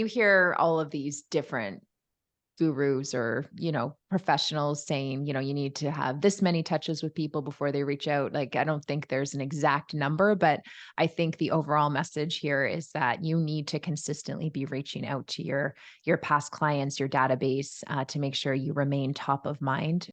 You hear all of these different gurus or, professionals saying, you need to have this many touches with people before they reach out. Like, I don't think there's an exact number, but I think the overall message here is that you need to consistently be reaching out to your past clients, your database, to make sure you remain top of mind.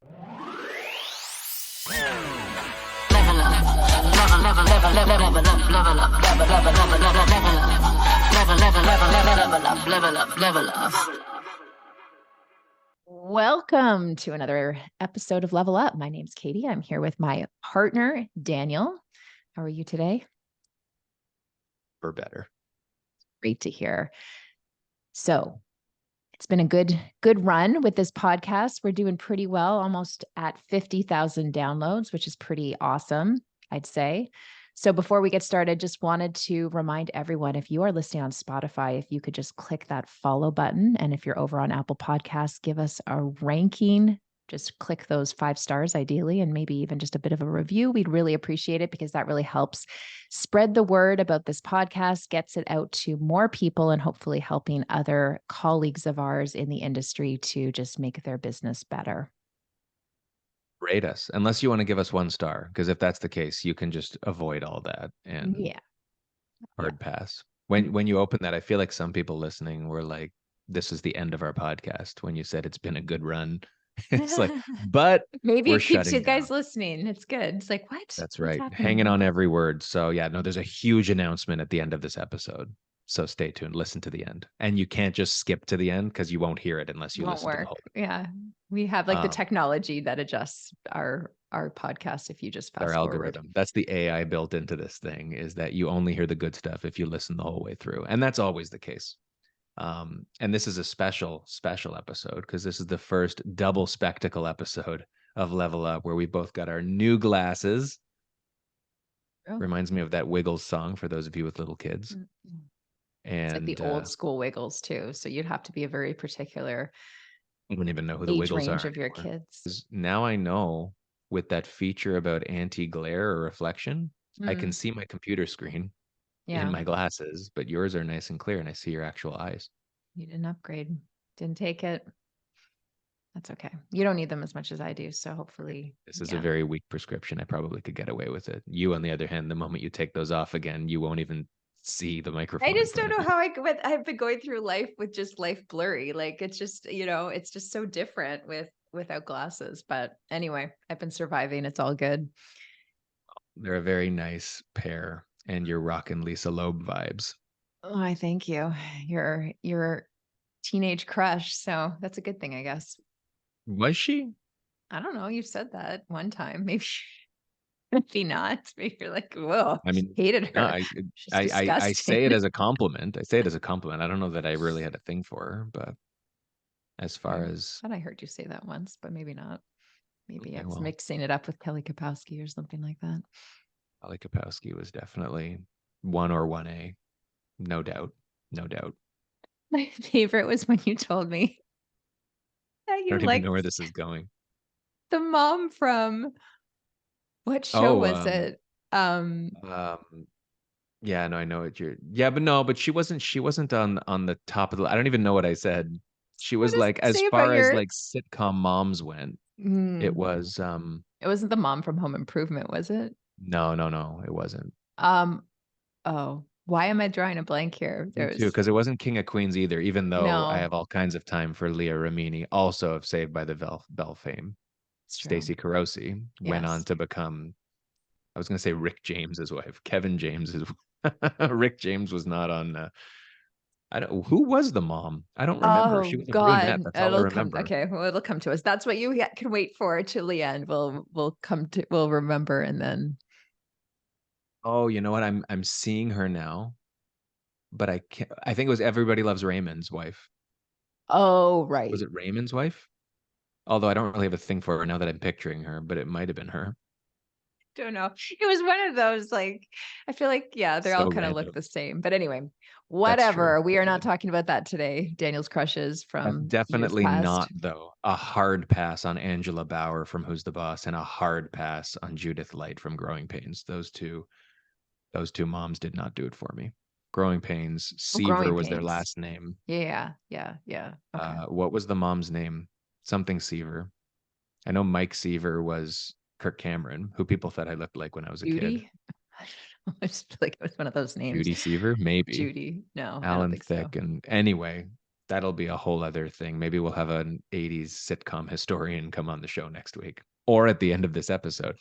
Welcome to another episode of Level Up. My name's Katie. I'm here with my partner, Daniel. How are you today? We're better. Great to hear. So it's been a good run with this podcast. We're doing pretty well, almost at 50,000 downloads, which is pretty awesome, I'd say. So before we get started, just wanted to remind everyone, if you are listening on Spotify, if you could just click that follow button. And if you're over on Apple Podcasts, give us a ranking. Just click those 5 stars ideally, and maybe even just a bit of a review. We'd really appreciate it because that really helps spread the word about this podcast, gets it out to more people, and hopefully helping other colleagues of ours in the industry to just make their business better. Rate us, unless you want to give us 1 star, because if that's the case, you can just avoid all that and hard pass. When you open that, I feel like some people listening were like, this is the end of our podcast when you said it's been a good run. It's like, but maybe we're it keeps you down. guys listening. It's good. It's like, what? That's right. Hanging on every word. So yeah, no, there's a huge announcement at the end of this episode. So stay tuned. Listen to the end. And you can't just skip to the end because you won't hear it unless you listen to the whole thing. Yeah. We have like the technology that adjusts our podcast if you just fast forward. Algorithm. That's the AI built into this thing, is that you only hear the good stuff if you listen the whole way through. And that's always the case. And this is a special episode because this is the first double spectacle episode of Level Up where we both got our new glasses. Oh. Reminds me of that Wiggles song for those of you with little kids. Mm-hmm. And it's like the old school Wiggles too. So you'd have to be a very particular I don't even know who the Wiggles range are of your kids. Now I know with that feature about anti-glare or reflection, I can see my computer screen in my glasses, but yours are nice and clear and I see your actual eyes. You didn't upgrade. Didn't take it. That's okay. You don't need them as much as I do. So hopefully this is a very weak prescription. I probably could get away with it. You, on the other hand, the moment you take those off again, you won't even see the microphone. I just don't know how I've been going through life with just life blurry. Like it's just, it's just so different without glasses. But anyway, I've been surviving. It's all good. They're a very nice pair, and you're rocking Lisa Loeb vibes. Oh, I thank you. You're teenage crush. So that's a good thing, I guess. Was she? I don't know. You said that one time. Maybe not. Maybe you're like, whoa, I mean, hated her. No, I say it as a compliment. I don't know that I really had a thing for her, but as far as I thought I heard you say that once, but maybe not. Maybe I was mixing it up with Kelly Kapowski or something like that. Kelly Kapowski was definitely 1 or 1A. No doubt. No doubt. My favorite was when you told me that you I don't even know where this is going. The mom from what show was it? Yeah, no, I know what but she wasn't on the top of the, I don't even know what I said. She was like, as far as like sitcom moms went, it was it wasn't the mom from Home Improvement, was it? No, it wasn't. Oh, why am I drawing a blank here? Because it wasn't King of Queens either, even though I have all kinds of time for Leah Remini, also of Saved by the Bell fame. Stacey Carosi went on to become, I was going to say Rick James's wife, Kevin James's. Rick James was not on. Who was the mom? I don't remember. She was a brunette. That's all I remember. Well, it'll come to us. That's what you can wait for till the end. We'll remember, and then. Oh, you know what? I'm seeing her now, but I can't. I think it was Everybody Loves Raymond's wife. Oh, right. Was it Raymond's wife? Although I don't really have a thing for her now that I'm picturing her, but it might have been her. Don't know. It was one of those, like, I feel like, they're all kind of look the same. But anyway, whatever. We are not talking about that today. Daniel's crushes from definitely not, though. A hard pass on Angela Bauer from Who's the Boss and a hard pass on Judith Light from Growing Pains. Those two moms did not do it for me. Growing Pains. Oh, Seaver Growing was their Pains. last name. Yeah, yeah, yeah. Okay. What was the mom's name? Something Seaver. I know Mike Seaver was Kirk Cameron, who people thought I looked like when I was a kid. Judy? I don't know. I just feel like it was one of those names. Judy Seaver, maybe. Judy. No, I don't Alan think so. Thicke. And anyway, that'll be a whole other thing. Maybe we'll have an 80s sitcom historian come on the show next week or at the end of this episode.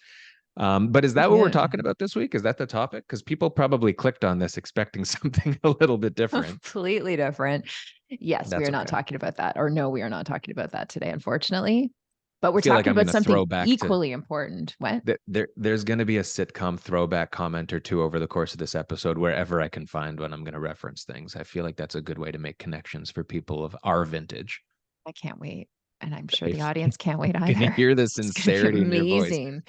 But is that what we're Yeah. talking about this week? Is that the topic? Because people probably clicked on this expecting something a little bit different. Completely different. Yes, we That's are not okay. talking about that. Or no, we are not talking about that today, unfortunately. But I we're feel like talking I'm going about to throw something back to equally important. What? there's going to be a sitcom throwback comment or two over the course of this episode, wherever I can find when I'm going to reference things. I feel like that's a good way to make connections for people of our vintage. I can't wait. And I'm sure the If audience can't wait can you either. hear the It's going to be sincerity in your voice? amazing.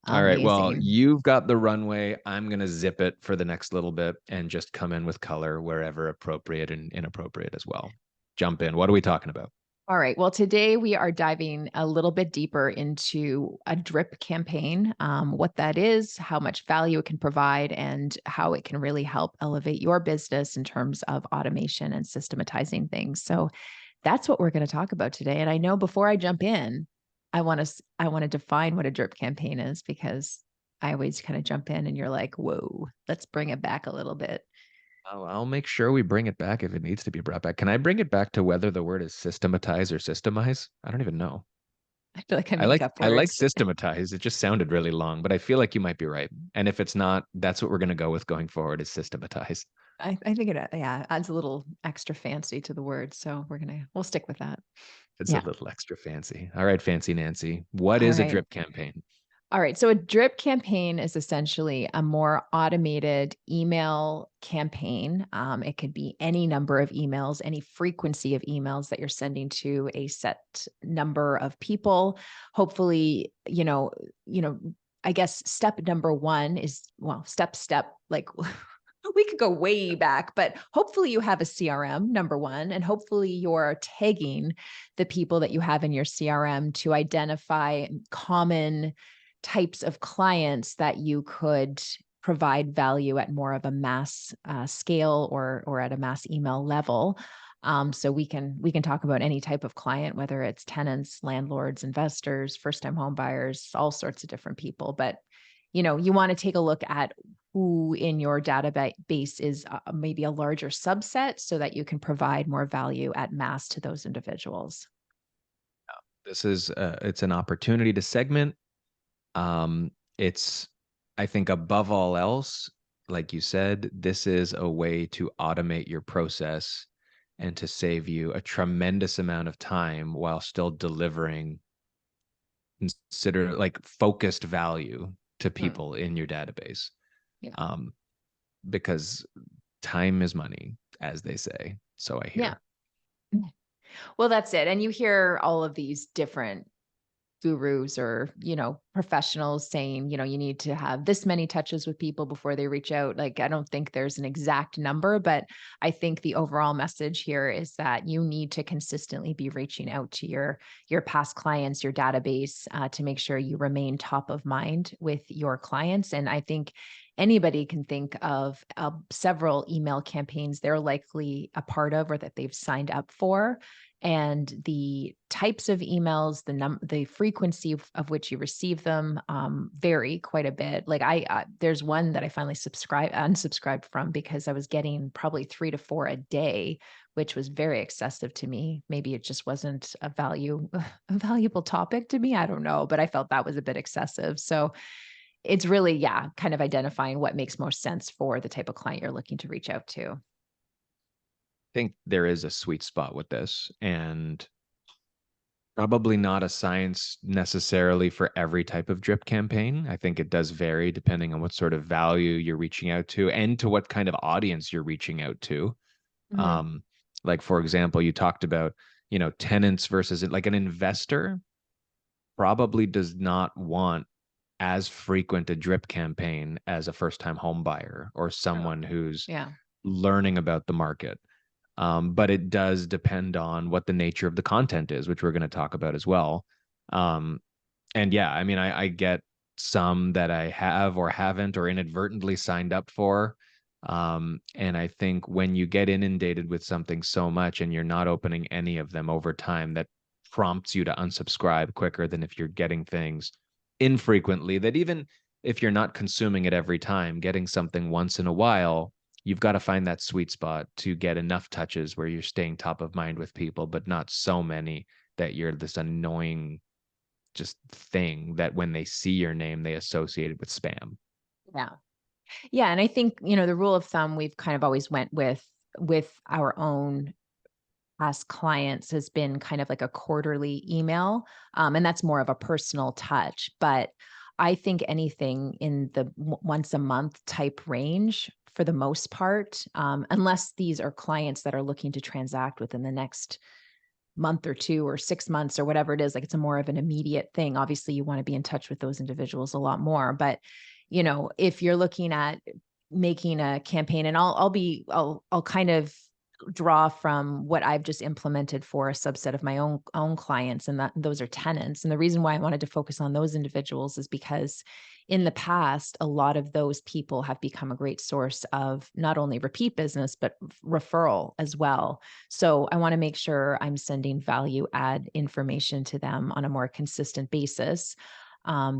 All right. Well, Amazing. you've got the runway. I'm going to zip it for the next little bit and just come in with color wherever appropriate and inappropriate as well. Jump in. What are we talking about? All right. Well, today we are diving a little bit deeper into a drip campaign, what that is, how much value it can provide, and how it can really help elevate your business in terms of automation and systematizing things. So that's what we're going to talk about today. And I know before I jump in, I want to define what a drip campaign is because I always kind of jump in and you're like, whoa, let's bring it back a little bit. I'll make sure we bring it back if it needs to be brought back. Can I bring it back to whether the word is systematize or systemize? I don't even know. I feel like I I make like up I like words. systematize. It just sounded really long, but I feel like you might be right. And if it's not, that's what we're going to go with going forward is systematize. I think it yeah adds a little extra fancy to the word. So we'll stick with that. It's a Yeah. little extra fancy. All right, fancy Nancy. What All is a right. drip campaign? All right. So a drip campaign is essentially a more automated email campaign. It could be any number of emails, any frequency of emails that you're sending to a set number of people. Hopefully, I guess step number one is step like we could go way back, but hopefully you have a CRM, number one, and hopefully you're tagging the people that you have in your CRM to identify common types of clients that you could provide value at more of a mass scale or at a mass email level. So we can talk about any type of client, whether it's tenants, landlords, investors, first time home buyers, all sorts of different people. But you want to take a look at who in your database is maybe a larger subset so that you can provide more value at mass to those individuals. This is it's an opportunity to segment. It's I think above all else, like you said, this is a way to automate your process and to save you a tremendous amount of time while still delivering consider like focused value to Mm, people in your database. yeah. Um, because time is money, as they say. So I Yeah. hear. Well, that's it. And you hear all of these different gurus or, professionals saying, you need to have this many touches with people before they reach out. Like, I don't think there's an exact number, but I think the overall message here is that you need to consistently be reaching out to your past clients, your database, to make sure you remain top of mind with your clients. And I think anybody can think of several email campaigns they're likely a part of or that they've signed up for, and the types of emails, the frequency of which you receive them vary quite a bit. Like there's one that I finally unsubscribed from because I was getting probably 3 to 4 a day, which was very excessive to me. Maybe it just wasn't a valuable topic to me. I don't know, but I felt that was a bit excessive. So it's really, yeah, kind of identifying what makes most sense for the type of client you're looking to reach out to. Think there is a sweet spot with this and probably not a science necessarily for every type of drip campaign. I think it does vary depending on what sort of value you're reaching out to and to what kind of audience you're reaching out to. Mhm. Um, like for example, you talked about, tenants versus like an investor probably does not want as frequent a drip campaign as a first time home buyer or Oh, someone who's yeah. learning about the market. But it does depend on what the nature of the content is, which we're going to talk about as well. Um, and yeah, I mean, I get some that I have or haven't or inadvertently signed up for. And I think when you get inundated with something so much and you're not opening any of them over time, that prompts you to unsubscribe quicker than if you're getting things infrequently, that even if you're not consuming it every time, getting something once in a while, you've got to find that sweet spot to get enough touches where you're staying top of mind with people, but not so many that you're this annoying just thing that when they see your name, they associate it with spam. Yeah. Yeah. And I think, the rule of thumb we've kind of always went with our own past clients has been kind of like a quarterly email. And that's more of a personal touch. But I think anything in the once a month type range for the most part, unless these are clients that are looking to transact within the next month or 2 or 6 months or whatever it is, like it's a more of an immediate thing. Obviously, you wanna be in touch with those individuals a lot more, but, if you're looking at making a campaign and I'll kind of draw from what I've just implemented for a subset of my own clients, and that those are tenants. And the reason why I wanted to focus on those individuals is because in the past, a lot of those people have become a great source of not only repeat business, but referral as well. So I want to make sure I'm sending value add information to them on a more consistent basis,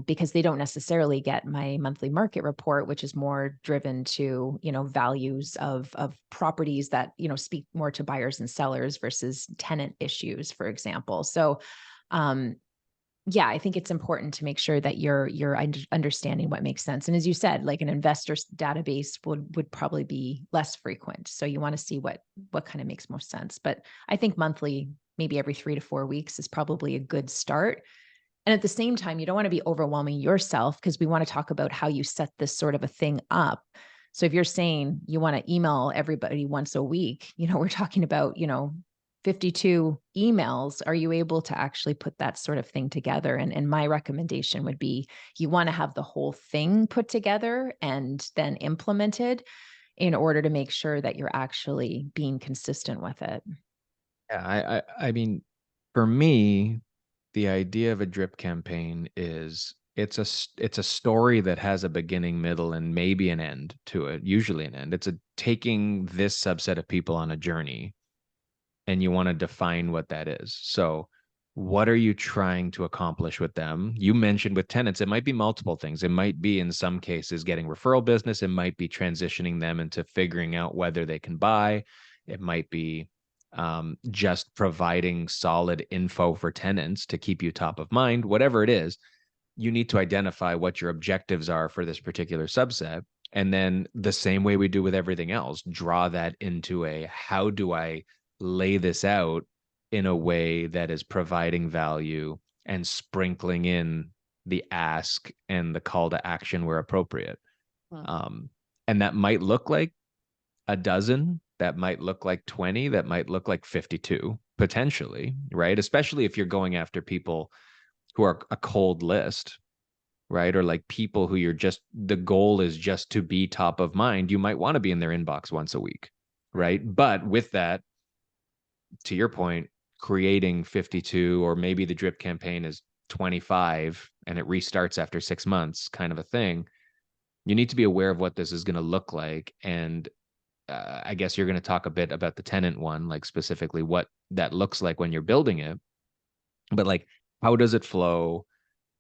because they don't necessarily get my monthly market report, which is more driven to values of properties that speak more to buyers and sellers versus tenant issues, for example. So um, yeah, I think it's important to make sure that you're understanding what makes sense. And as you said, like an investor's database would probably be less frequent. So you want to see what kind of makes most sense. But I think monthly, maybe every 3 to 4 weeks is probably a good start. And at the same time, you don't want to be overwhelming yourself, because we want to talk about how you set this sort of a thing up. So if you're saying you want to email everybody once a week, we're talking about, 52 emails. Are you able to actually put that sort of thing together? And my recommendation would be you want to have the whole thing put together and then implemented in order to make sure that you're actually being consistent with it. Yeah, I mean, for me, the idea of a drip campaign is it's a story that has a beginning, middle, and maybe an end to it, usually an end. It's a taking this subset of people on a journey, and you want to define what that is. So, what are you trying to accomplish with them? You mentioned with tenants, it might be multiple things. It might be, in some cases, getting referral business. It might be transitioning them into figuring out whether they can buy. It might be just providing solid info for tenants to keep you top of mind. Whatever it is, you need to identify what your objectives are for this particular subset. And then, the same way we do with everything else, draw that into a how do I lay this out in a way that is providing value and sprinkling in the ask and the call to action where appropriate. Hmm. Um, and that might look like a dozen, that might look like 20, that might look like 52 potentially, right? Especially if you're going after people who are a cold list, right? Or like people who you're just, the goal is just to be top of mind. You might want to be in their inbox once a week, right? But with that, to your point, creating 52, or maybe the drip campaign is 25 and it restarts after 6 months, kind of a thing. You need to be aware of what this is going to look like. And I guess you're going to talk a bit about the tenant one, like specifically what that looks like when you're building it. But like, how does it flow?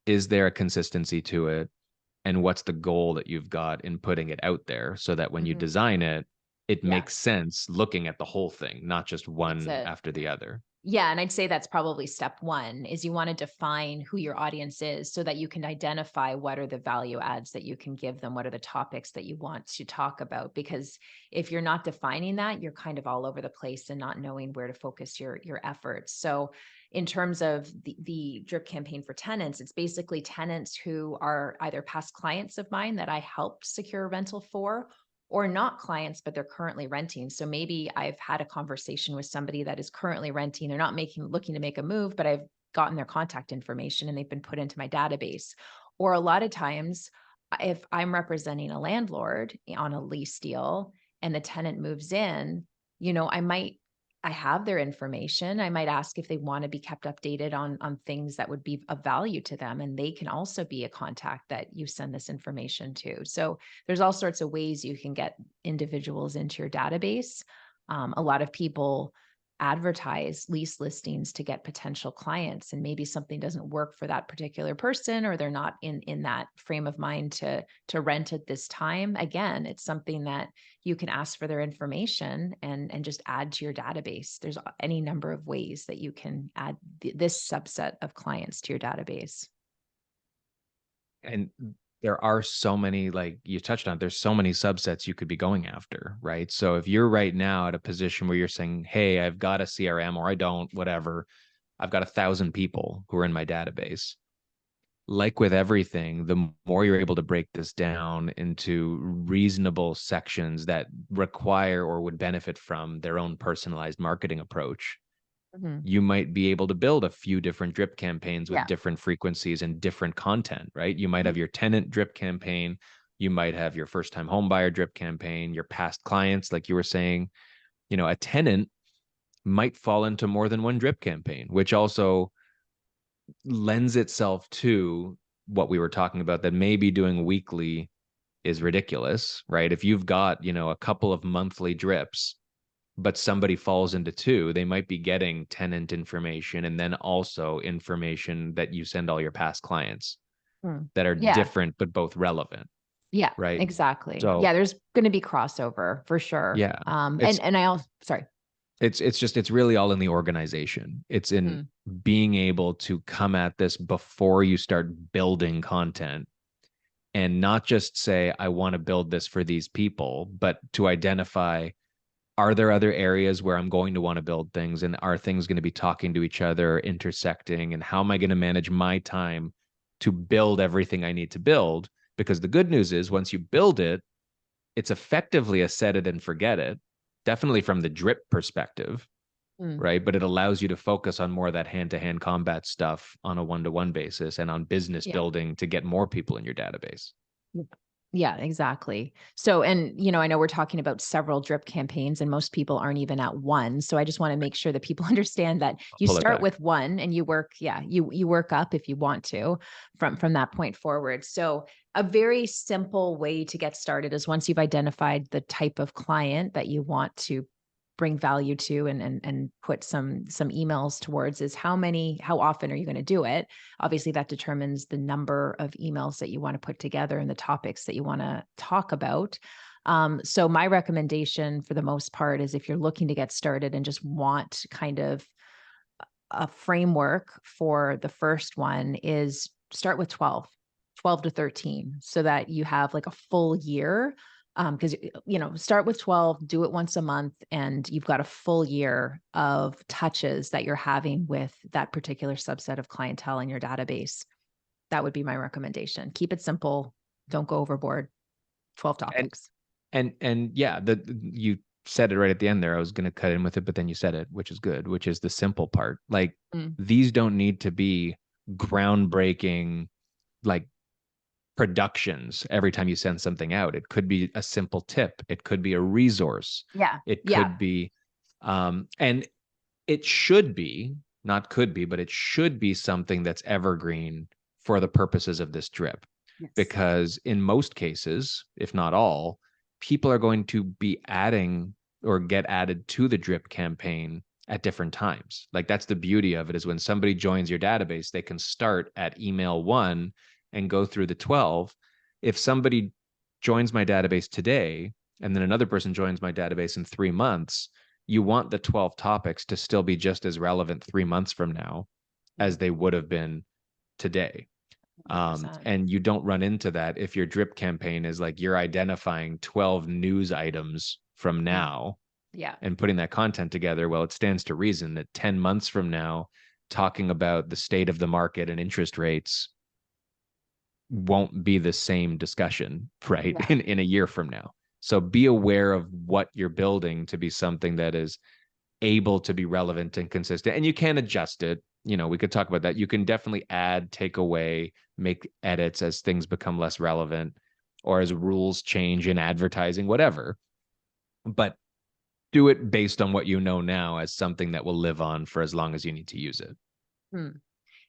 Is there a consistency to it? And what's the goal that you've got in putting it out there, so that when you Mhm. design it, it Yeah, makes sense looking at the whole thing, not just that's one it. after the other. Yeah, and I'd say that's probably step 1 is you wanna define who your audience is so that you can identify what are the value adds that you can give them, what are the topics that you want to talk about, because if you're not defining that, you're kind of all over the place and not knowing where to focus your efforts. So, in terms of the drip campaign for tenants, it's basically tenants who are either past clients of mine that I helped secure a rental for, or not clients, but they're currently renting. So maybe I've had a conversation with somebody that is currently renting. They're not looking to make a move, but I've gotten their contact information and they've been put into my database. Or a lot of times, if I'm representing a landlord on a lease deal and the tenant moves in, I might I have their information. I might ask if they want to be kept updated on things that would be of value to them, and they can also be a contact that you send this information to. So there's all sorts of ways you can get individuals into your database. A lot of people advertise lease listings to get potential clients, and maybe something doesn't work for that particular person, or they're not in that frame of mind to rent at this time. Again, it's something that you can ask for their information and just add to your database. There's any number of ways that you can add this subset of clients to your database. And there are so many, like you touched on, there's so many subsets you could be going after, right? So if you're right now at a position where you're saying, hey, I've got a CRM, or I don't, whatever, I've got 1,000 people who are in my database. Like with everything, the more you're able to break this down into reasonable sections that require or would benefit from their own personalized marketing approach, Mhm. you might be able to build a few different drip campaigns with Yeah. different frequencies and different content, right? You might have your tenant drip campaign. You might have your first time home buyer drip campaign, your past clients, like you were saying. A tenant might fall into more than one drip campaign, which also lends itself to what we were talking about, that maybe doing weekly is ridiculous, right? If you've got, a couple of monthly drips, but somebody falls into two, they might be getting tenant information and then also information that you send all your past clients Mm. that are Yeah. different but both relevant, Yeah, right? exactly. So Yeah, there's going to be crossover for sure. yeah, And it's and I also, sorry. it's really all in the organization. It's in Mm. being able to come at this before you start building content, and not just say, I want to build this for these people, but to identify, are there other areas where I'm going to want to build things? And are things going to be talking to each other, intersecting? And how am I going to manage my time to build everything I need to build? Because the good news is, once you build it, it's effectively a set it and forget it, definitely from the drip perspective, Mm. right? But it allows you to focus on more of that hand to hand combat stuff on a one to one basis, and on business Yeah. building to get more people in your database. Yeah. Yeah, exactly. So, and I know we're talking about several drip campaigns and most people aren't even at one. So I just want to make sure that people understand that I'll you pull it start back. with one and you work, yeah, you work up if you want to from that point forward. So a very simple way to get started is, once you've identified the type of client that you want to bring value to and put some emails towards, is how often are you going to do it? Obviously, that determines the number of emails that you want to put together and the topics that you want to talk about. So my recommendation for the most part is, if you're looking to get started and just want kind of a framework for the first one, is start with 12 to 13, so that you have like a full year. Because, start with 12, do it once a month, and you've got a full year of touches that you're having with that particular subset of clientele in your database. That would be my recommendation. Keep it simple. Don't go overboard. 12 And topics. and yeah, you said it right at the end there. I was going to cut in with it, but then you said it, which is good, which is the simple part. Like, Mm. these don't need to be groundbreaking, like, productions every time you send something out. It could be a simple tip. It could be a resource. Yeah. It Yeah. could be, and it should be, not could be, but it should be something that's evergreen for the purposes of this drip. Yes. Because in most cases, if not all, people are going to be adding or get added to the drip campaign at different times. Like, that's the beauty of it, is when somebody joins your database, they can start at email 1 and go through the 12. If somebody joins my database today and then another person joins my database in 3 months, you want the 12 topics to still be just as relevant 3 months from now as they would have been today. 100%. And you don't run into that if your drip campaign is like, you're identifying 12 news items from Mm. now Yeah. and putting that content together. Well, it stands to reason that 10 months from now, talking about the state of the market and interest rates won't be the same discussion, right? Yeah. In a year from now. So be aware of what you're building to be something that is able to be relevant and consistent. And you can adjust it. We could talk about that. You can definitely add, take away, make edits as things become less relevant, or as rules change in advertising, whatever. But do it based on what you know now as something that will live on for as long as you need to use it. Hmm.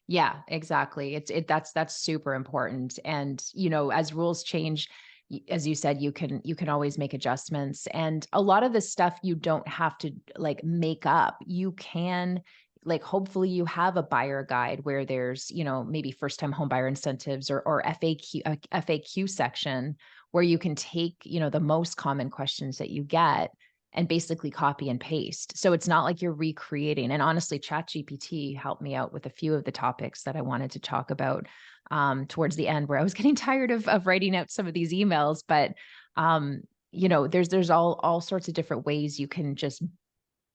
Yeah, exactly. That's super important. And, as rules change, as you said, you can always make adjustments. And a lot of the stuff you don't have to like make up. You can like hopefully you have a buyer guide where there's, maybe first time home buyer incentives or FAQ section where you can take, the most common questions that you get and basically copy and paste. So it's not like you're recreating. And honestly, ChatGPT helped me out with a few of the topics that I wanted to talk about towards the end, where I was getting tired of writing out some of these emails. But there's all sorts of different ways you can just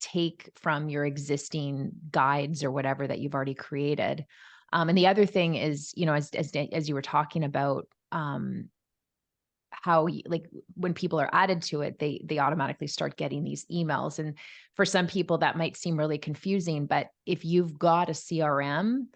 take from your existing guides or whatever that you've already created. And the other thing is, as you were talking about, how like when people are added to it, they automatically start getting these emails. And for some people that might seem really confusing, but if you've got a CRM,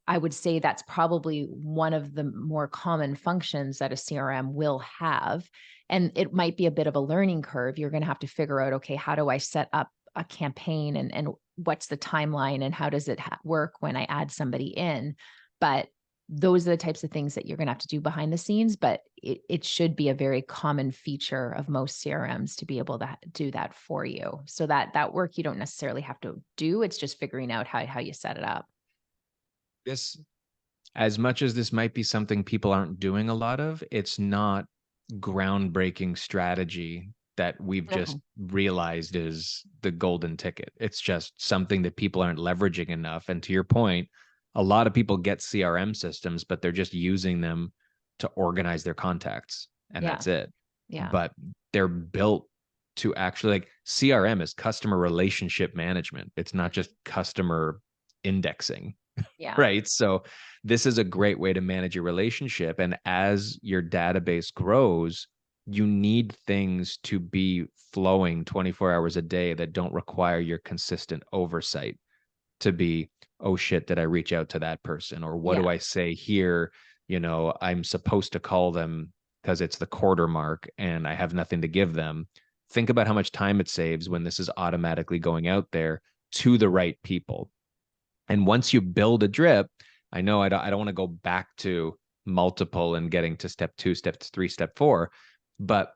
I would say that's probably one of the more common functions that a CRM will have. And it might be a bit of a learning curve. You're going to have to figure out, okay, how do I set up a campaign, and what's the timeline, and how does it work when I add somebody in? But those are the types of things that you're going to have to do behind the scenes, but it should be a very common feature of most CRMs to be able to do that for you. So that work you don't necessarily have to do. It's just figuring out how you set it up. This, as much as this might be something people aren't doing a lot of, it's not groundbreaking strategy that we've just No. realized is the golden ticket. It's just something that people aren't leveraging enough. And to your point, a lot of people get CRM systems, but they're just using them to organize their contacts, and Yeah. that's it. Yeah. But they're built to actually, like, CRM is customer relationship management. It's not Mhm. just customer indexing. Yeah. Right. So this is a great way to manage your relationship. And as your database grows, you need things to be flowing 24 hours a day that don't require your consistent oversight to be, oh shit, did I reach out to that person? Or what do Yeah. I say here? I'm supposed to call them because it's the quarter mark and I have nothing to give them. Think about how much time it saves when this is automatically going out there to the right people. And once you build a drip, I know I don't want to go back to multiple and getting to step 2, step 3, step 4, but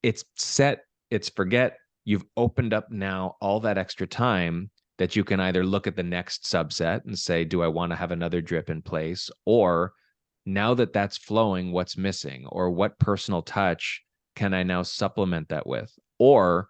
it's set, it's forget. You've opened up now all that extra time that you can either look at the next subset and say, do I want to have another drip in place? Or now that that's flowing, what's missing? Or what personal touch can I now supplement that with? Or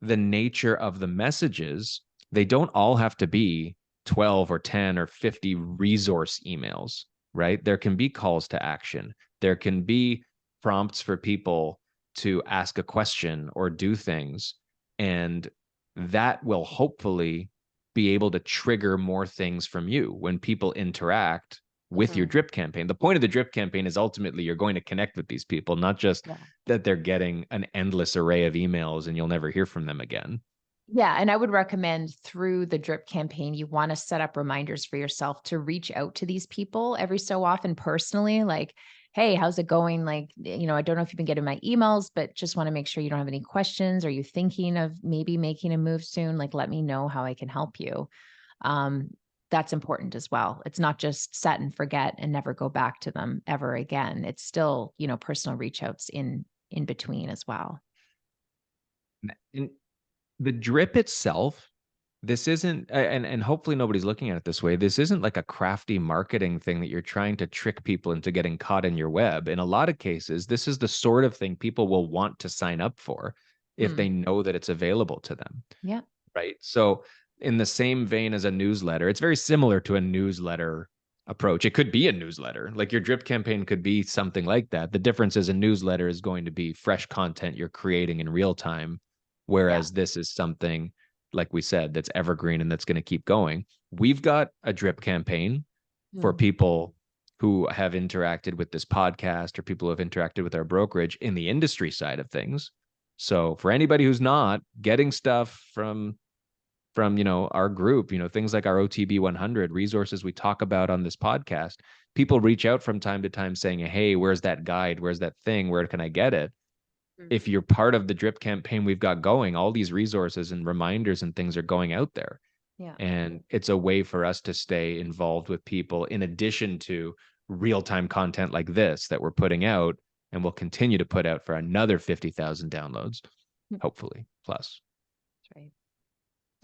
the nature of the messages, they don't all have to be 12 or 10 or 50 resource emails, right? There can be calls to action. There can be prompts for people to ask a question or do things. And that will hopefully be able to trigger more things from you when people interact with your Mhm. drip campaign. The point of the drip campaign is ultimately you're going to connect with these people, not just Yeah. that they're getting an endless array of emails and you'll never hear from them again. Yeah, and I would recommend through the drip campaign, you want to set up reminders for yourself to reach out to these people every so often personally, like, hey, how's it going? Like, I don't know if you've been getting my emails, but just want to make sure you don't have any questions. Are you thinking of maybe making a move soon? Like, let me know how I can help you. Um, that's important as well. It's not just set and forget and never go back to them ever again. It's still, personal reach outs in between as well. And the drip itself, this isn't, and hopefully nobody's looking at it this way. This isn't like a crafty marketing thing that you're trying to trick people into getting caught in your web. In a lot of cases, this is the sort of thing people will want to sign up for if they Hmm. know that it's available to them. Yeah. Right. So, in the same vein as a newsletter, it's very similar to a newsletter approach. It could be a newsletter. Like your drip campaign could be something like that. The difference is a newsletter is going to be fresh content you're creating in real time, Yeah. whereas this is something, like we said, that's evergreen and that's going to keep going. We've got a drip campaign for Hmm. people who have interacted with this podcast or people who have interacted with our brokerage in the industry side of things. So for anybody who's not getting stuff from our group, things like our OTB 100 resources we talk about on this podcast, people reach out from time to time saying, hey, where's that guide, where's that thing, where can I get it? If you're part of the drip campaign we've got going, all these resources and reminders and things are going out there. Yeah. And it's a way for us to stay involved with people in addition to real-time content like this that we're putting out and will continue to put out for another 50,000 downloads, hopefully, plus. That's right.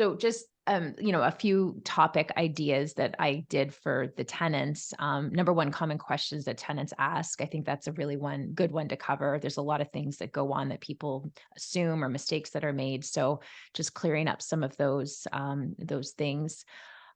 So just a few topic ideas that I did for the tenants. Number one, common questions that tenants ask. I think that's a really good one to cover. There's a lot of things that go on that people assume or mistakes that are made. So just clearing up some of those things.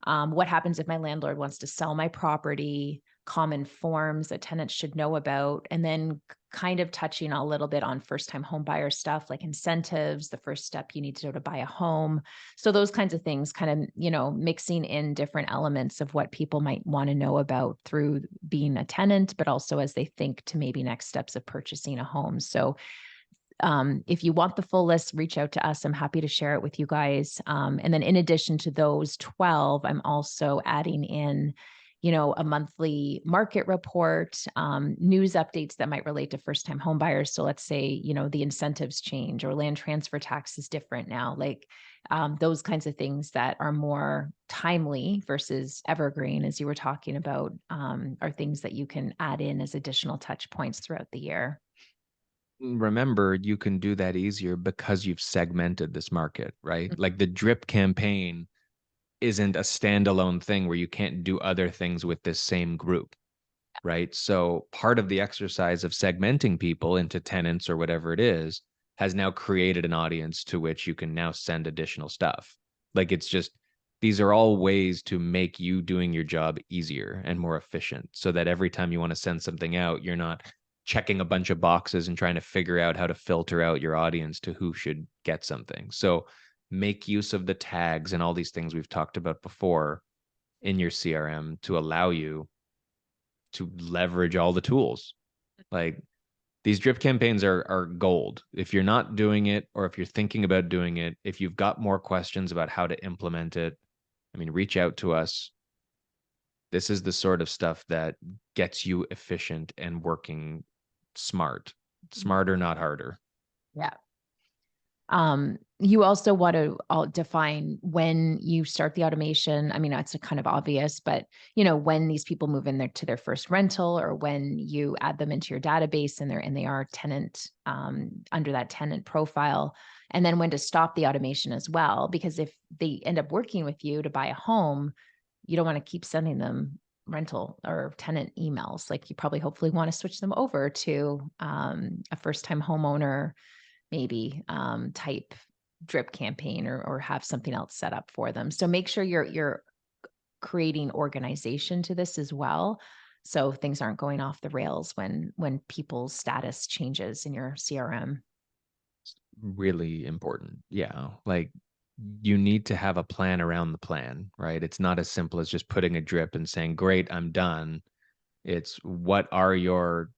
What happens if my landlord wants to sell my property? Common forms that tenants should know about, and then kind of touching a little bit on first-time home buyer stuff like incentives, the first step you need to do to buy a home. So those kinds of things, kind of, mixing in different elements of what people might want to know about through being a tenant, but also as they think to maybe next steps of purchasing a home. So if you want the full list, reach out to us. I'm happy to share it with you guys. And then in addition to those 12, I'm also adding in, a monthly market report, news updates that might relate to first time home buyers. So let's say, the incentives change or land transfer tax is different now, like those kinds of things that are more timely versus evergreen, as you were talking about, are things that you can add in as additional touch points throughout the year. Remember, you can do that easier because you've segmented this market, right? Like the drip campaign isn't a standalone thing where you can't do other things with this same group, right? So part of the exercise of segmenting people into tenants or whatever it is has now created an audience to which you can now send additional stuff. Like it's just, these are all ways to make you doing your job easier and more efficient so that every time you want to send something out, you're not checking a bunch of boxes and trying to figure out how to filter out your audience to who should get something. So make use of the tags and all these things we've talked about before in your CRM to allow you to leverage all the tools. Like these drip campaigns are gold. If you're not doing it or if you're thinking about doing it, if you've got more questions about how to implement it, I mean, reach out to us. This is the sort of stuff that gets you efficient and working smart. Smarter, not harder. Yeah. You also want to define when you start the automation. I mean, that's kind of obvious, but when these people move in there to their first rental, or when you add them into your database and they are tenant under that tenant profile, and then when to stop the automation as well. Because if they end up working with you to buy a home, you don't want to keep sending them rental or tenant emails. Like you probably hopefully want to switch them over to a first time homeowner maybe type drip campaign, or have something else set up for them. So make sure you're creating organization to this as well. So things aren't going off the rails when people's status changes in your CRM. Really important. Yeah. Like you need to have a plan around the plan, right? It's not as simple as just putting a drip and saying, great, I'm done. It's what are your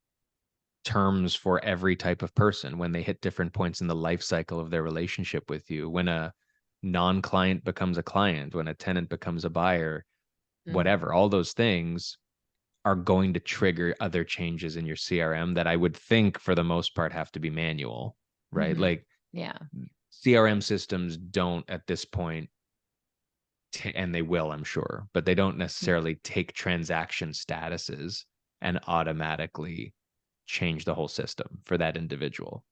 terms for every type of person when they hit different points in the life cycle of their relationship with you. When a non-client becomes a client, when a tenant becomes a buyer, Mm. whatever, all those things are going to trigger other changes in your CRM that I would think for the most part have to be manual, right? Mhm. Like Yeah. CRM systems don't at this point, and they will, I'm sure, but they don't Mm. necessarily take transaction statuses and automatically change the whole system for that individual,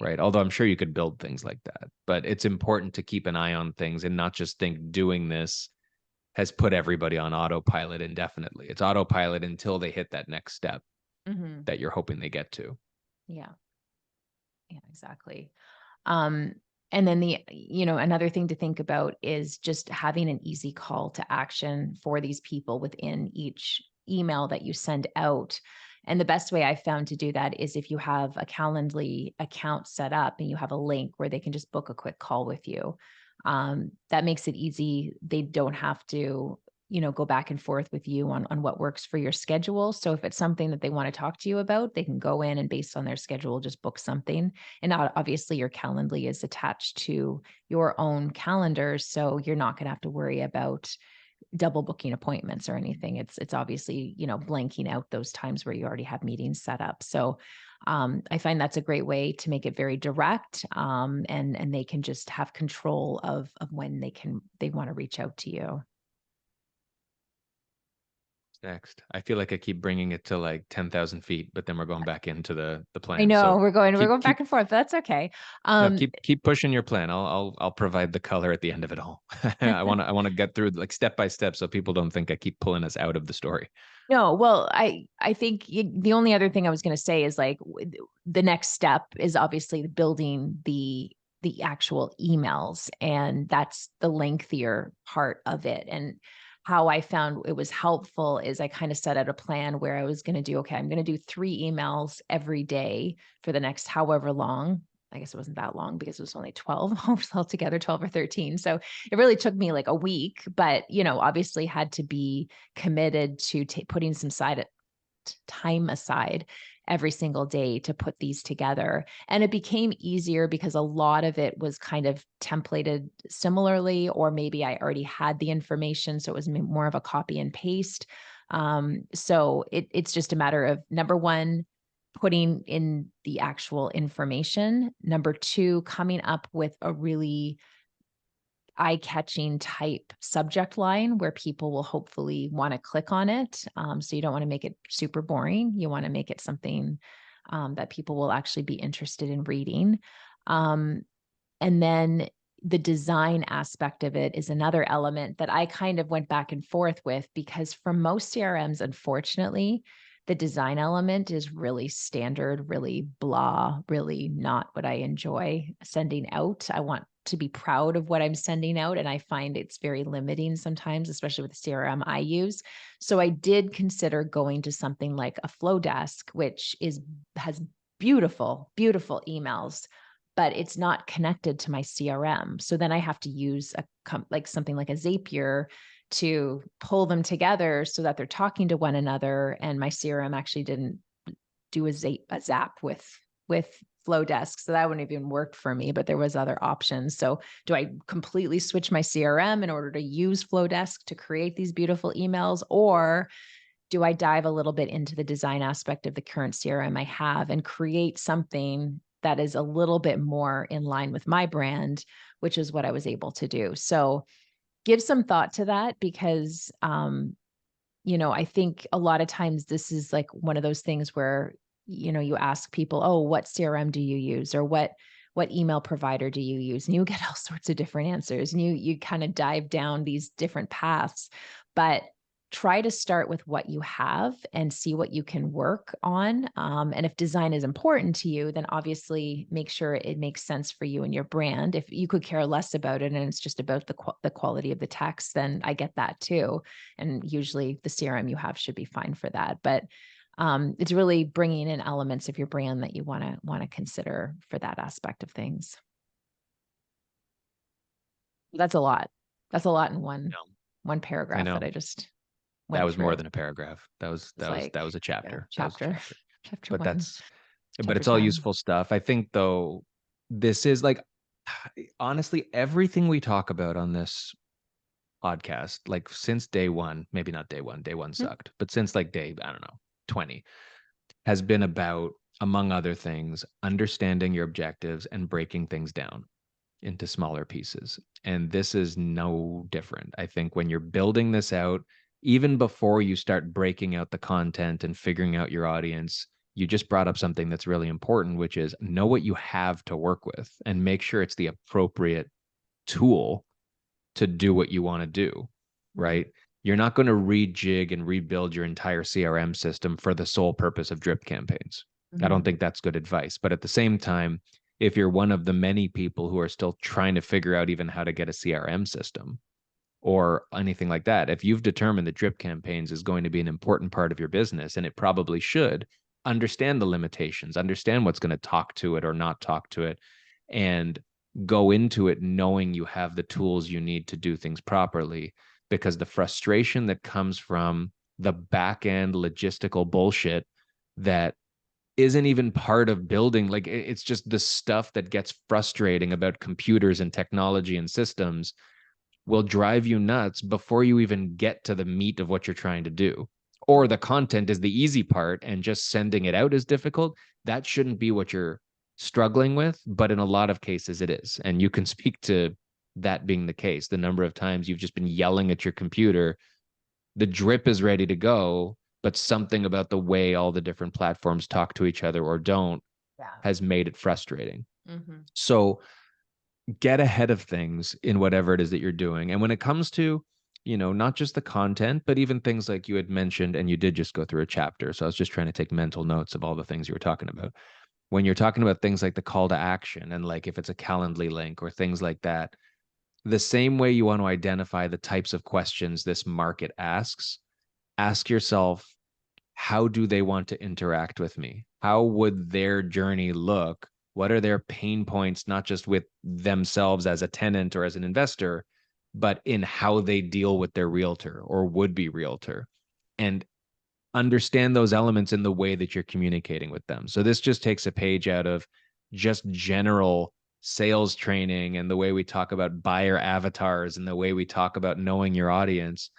right? Although I'm sure you could build things like that, but it's important to keep an eye on things and not just think doing this has put everybody on autopilot indefinitely. It's autopilot until they hit that next step Mhm. that you're hoping they get to. Yeah. Yeah, exactly. Um, and then another thing to think about is just having an easy call to action for these people within each email that you send out. And the best way I found to do that is if you have a Calendly account set up and you have a link where they can just book a quick call with you. That makes it easy. They don't have to, go back and forth with you on what works for your schedule. So if it's something that they want to talk to you about, they can go in and based on their schedule, just book something. And obviously your Calendly is attached to your own calendar. So you're not going to have to worry about double booking appointments or anything. It's obviously, blanking out those times where you already have meetings set up. So I find that's a great way to make it very direct, and they can just have control of when they want to reach out to you. Next, I feel like I keep bringing it to like 10,000 feet, but then we're going back into the I plan. know So we're going back keep and forth, but that's okay. no, Um, keep pushing your plan. I'll provide the color at the end of it all. I want to get through like step by step so people don't think I keep pulling us out of the story. No, well, I think the only other thing I was going to say is like the next step is obviously building the actual emails, and that's the lengthier part of it. And how I found it was helpful is I kind of set out a plan where I was going to do, okay, I'm going to do 3 emails every day for the next however long. I guess it wasn't that long because it was only 12 altogether, 12 or 13. So it really took me like a week, but obviously had to be committed to putting some time aside every single day to put these together. And it became easier because a lot of it was kind of templated similarly, or maybe I already had the information. So it was more of a copy and paste. So it's just a matter of, number one, putting in the actual information. Number two, coming up with a really eye-catching type subject line where people will hopefully want to click on it. So you don't want to make it super boring. You want to make it something that people will actually be interested in reading. Um, and then the design aspect of it is another element that I kind of went back and forth with, because for most CRMs, unfortunately, the design element is really standard, really blah, really not what I enjoy sending out. I want to be proud of what I'm sending out, and I find it's very limiting sometimes, especially with the CRM I use. So I did consider going to something like a Flow Desk, which has beautiful, beautiful emails, but it's not connected to my CRM. So then I have to use like something like a Zapier to pull them together so that they're talking to one another. And my CRM actually didn't do a zap with Flowdesk, so that wouldn't even work for me. But there was other options. So do I completely switch my CRM in order to use Flowdesk to create these beautiful emails, or do I dive a little bit into the design aspect of the current CRM I have and create something that is a little bit more in line with my brand, which is what I was able to do. So give some thought to that, because I think a lot of times this is like one of those things where you ask people, oh, what CRM do you use, or what email provider do you use, and you get all sorts of different answers, and you kind of dive down these different paths. But try to start with what you have and see what you can work on. And if design is important to you, then obviously make sure it makes sense for you and your brand. If you could care less about it and it's just about the quality of the text, then I get that too. And usually the CRM you have should be fine for that. But it's really bringing in elements of your brand that you want to consider for that aspect of things. That's a lot. That's a lot in one No, one I paragraph that know I just that went was more through. than a paragraph. That was It's that was like, that was a yeah, chapter. That was a chapter, chapter. chapter But one, but chapter it's all 10. useful stuff. I think though, this is like honestly everything we talk about on this podcast, like since day one, maybe not day one Mhm. sucked, but since like day, I don't know, 20, has been about, among other things, understanding your objectives and breaking things down into smaller pieces. And this is no different. I think when you're building this out, even before you start breaking out the content and figuring out your audience, you just brought up something that's really important, which is know what you have to work with and make sure it's the appropriate tool to do what you want to do, Mhm. right? You're not going to rejig and rebuild your entire CRM system for the sole purpose of drip campaigns. I don't Mhm. think that's good advice. But at the same time, if you're one of the many people who are still trying to figure out even how to get a CRM system or anything like that, if you've determined that drip campaigns is going to be an important part of your business, and it probably should, understand the limitations, understand what's going to talk to it or not talk to it, and go into it knowing you have the tools you need to do things properly. Because the frustration that comes from the back end logistical bullshit that isn't even part of building, like it's just the stuff that gets frustrating about computers and technology and systems, will drive you nuts before you even get to the meat of what you're trying to do. or the content is the easy part and just sending it out is difficult, that shouldn't be what you're struggling with. But in a lot of cases, it is. And you can speak to that being the case. The number of times you've just been yelling at your computer, the drip is ready to go, but something about the way all the different platforms talk to each other or don't has made it frustrating. Mm-hmm. So get ahead of things in whatever it is that you're doing. And when it comes to, not just the content, but even things like you had mentioned, and you did just go through a chapter. So I was just trying to take mental notes of all the things you were talking about. When you're talking about things like the call to action and like if it's a Calendly link or things like that, the same way you want to identify the types of questions this market asks, ask yourself, how do they want to interact with me? How would their journey look? What are their pain points, not just with themselves as a tenant or as an investor, but in how they deal with their realtor or would-be realtor? And understand those elements in the way that you're communicating with them. So this just takes a page out of just general sales training and the way we talk about buyer avatars and the way we talk about knowing your audience.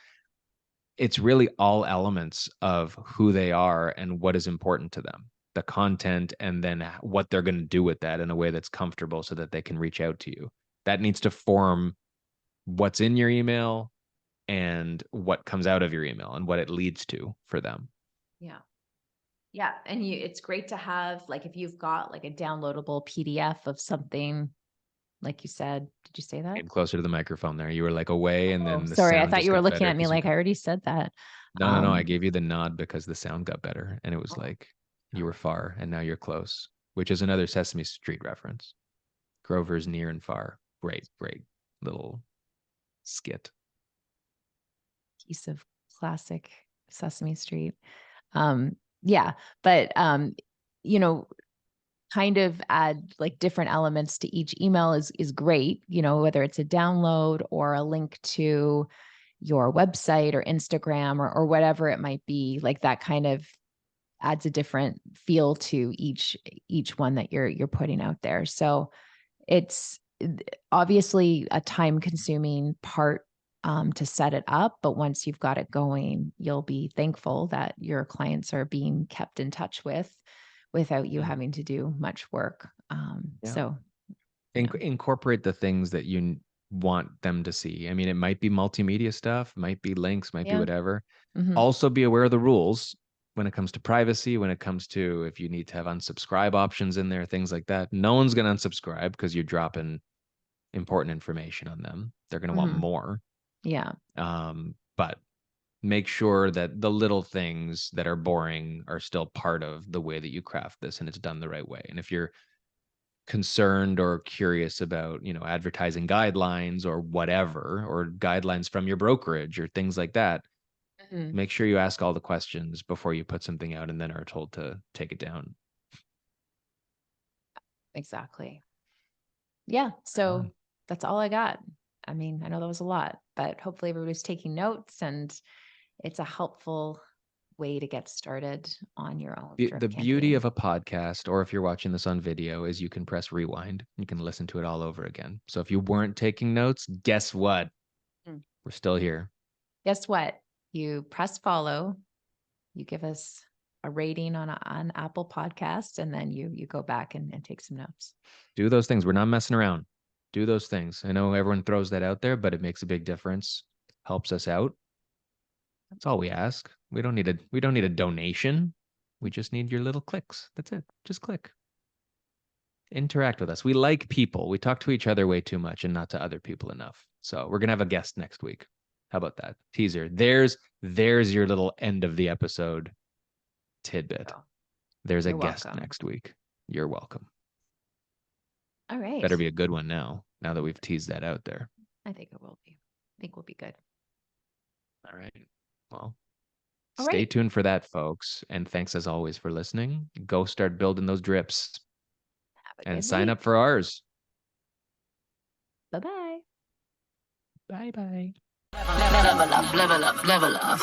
It's really all elements of who they are and what is important to them, the content, and then what they're going to do with that in a way that's comfortable so that they can reach out to you. That needs to form what's in your email and what comes out of your email and what it leads to for them. Yeah. Yeah. And it's great to have, like, if you've got like a downloadable PDF of something, like you said, did you say that? Came closer to the microphone there. You were like away, and then the sorry, I sound thought just you were got looking better at me like I already said that. No. I gave you the nod because the sound got better, and it was like you were far, and now you're close, which is another Sesame Street reference. Grover's near and far. Great little skit. Piece of classic Sesame Street. Yeah, but kind of add like different elements to each email is great, whether it's a download or a link to your website or Instagram or whatever it might be. Like that kind of adds a different feel to each one that you're putting out there. So it's obviously a time consuming part to set it up, but once you've got it going, you'll be thankful that your clients are being kept in touch with without you having to do much work. So incorporate the things that you want them to see. I mean, it might be multimedia stuff, might be links, might be whatever. Mm-hmm. Also be aware of the rules when it comes to privacy, when it comes to if you need to have unsubscribe options in there, things like that. No one's going to unsubscribe because you're dropping important information on them. They're going to want more. Yeah. But make sure that the little things that are boring are still part of the way that you craft this and it's done the right way. And if you're concerned or curious about, advertising guidelines or whatever, or guidelines from your brokerage or things like that, make sure you ask all the questions before you put something out and then are told to take it down. Exactly. Yeah. So that's all I got. I mean, I know that was a lot, but hopefully everybody's taking notes and it's a helpful way to get started on your own. The beauty of a podcast, or if you're watching this on video, is you can press rewind. You can listen to it all over again. So if you weren't taking notes, guess what? We're still here. Guess what? You press follow, you give us a rating on Apple Podcasts, and then you go back and take some notes. Do those things. We're not messing around. Do those things. I know everyone throws that out there, but it makes a big difference. Helps us out. That's all we ask. We don't need a donation. We just need your little clicks. That's it. Just click. Interact with us. We like people. We talk to each other way too much and not to other people enough. So we're gonna have a guest next week. How about that? Teaser. There's your little end of the episode tidbit. There's a guest next week. You're welcome. All right. Better be a good one now that we've teased that out there. I think it will be. I think we'll be good. All right. Well, stay tuned for that, folks. And thanks as always for listening. Go start building those drips and sign up for ours. Bye-bye. Bye-bye. Level up, level up, level up.